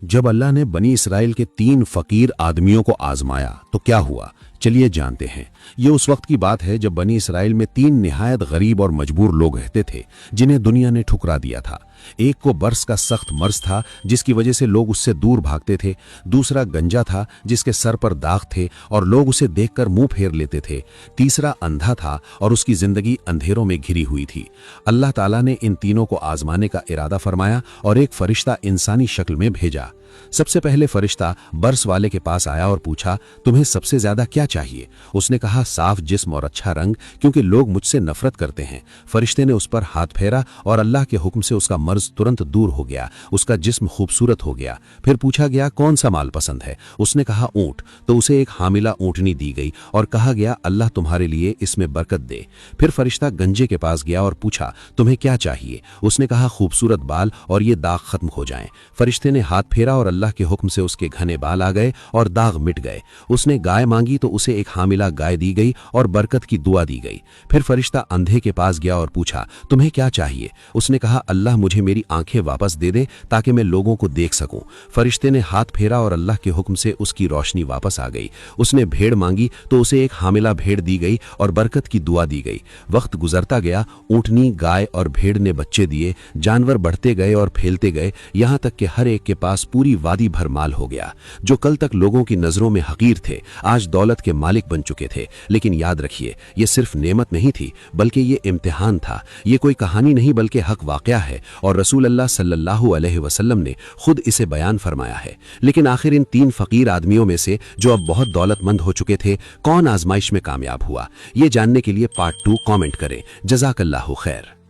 जब अल्लाह ने बनी इसराइल के 3 फकीर आदमियों को आजमाया तो क्या हुआ, चलिए जानते हैं। ये उस वक्त की बात है जब बनी इसराइल में 3 निहायत गरीब और मजबूर लोग रहते थे जिन्हें दुनिया ने ठुकरा दिया था। एक को बर्स का सख्त मर्ज था जिसकी वजह से लोग उससे दूर भागते थे। दूसरा गंजा था जिसके सर पर दाग थे और लोग उसे देखकर मुंह फेर लेते थे। तीसरा अंधा था और उसकी जिंदगी अंधेरों में घिरी हुई थी। अल्लाह ताला ने इन तीनों को आजमाने का इरादा फरमाया और एक फरिश्ता इंसानी शक्ल में भेजा। सबसे पहले फरिश्ता बर्स वाले के पास आया और पूछा, तुम्हें सबसे ज्यादा क्या चाहिए? उसने कहा, साफ जिस्म और अच्छा रंग, क्योंकि लोग मुझसे नफरत करते हैं। फरिश्ते ने उस पर हाथ फेरा और अल्लाह के हुक्म से उसका मर्ज तुरंत दूर हो गया, उसका जिस्म खूबसूरत हो गया। फिर पूछा गया, कौन सा माल पसंद है? उसने कहा, ऊंट। तो उसे एक हामिला ऊंटनी दी गई और कहा गया, अल्लाह तुम्हारे लिए इसमें बरकत दे। फिर फरिश्ता गंजे के पास गया और पूछा, तुम्हें क्या चाहिए? उसने कहा, खूबसूरत बाल और ये दाग खत्म हो जाएं। फरिश्ते ने हाथ फेरा और अल्लाह के हुक्म से उसके घने बाल आ गए और दाग मिट गए। उसने गाय मांगी तो उसे एक हामिला गाय दी गई और बरकत की दुआ दी गई। फिर फरिश्ता अंधे के पास गया और पूछा, तुम्हें क्या चाहिए? उसने कहा, अल्लाह मुझे मेरी आंखें वापस दे दे ताकि मैं लोगों को देख सकूं। फरिश्ते ने हाथ फेरा और अल्लाह के हुक्म से उसकी रोशनी वापस आ गई। उसने भेड़ मांगी तो उसे एक हामिला भेड़ दी गई और बरकत की दुआ दी गई। वक्त गुजरता गया, ऊंटनी, गाय और भेड़ ने बच्चे दिए, जानवर बढ़ते गए और फैलते गए, यहां तक कि हर एक के पास पूरी वादी भर माल हो गया। जो कल तक लोगों की नजरों में हकीर थे आज दौलत के मालिक बन चुके थे। लेकिन याद रखिए, ये सिर्फ नेमत नहीं थी बल्कि ये इम्तिहान था। ये कोई कहानी नहीं बल्कि हक वाकया है और रसूल अल्लाह सल्लल्लाहु अलैहि वसल्लम ने खुद इसे बयान फरमाया है। लेकिन आखिर इन 3 फकीर आदमियों में से जो अब बहुत दौलतमंद हो चुके थे, कौन आजमाइश में कामयाब हुआ? ये जानने के लिए पार्ट 2 कमेंट करें। जज़ाकल्लाहु खैर।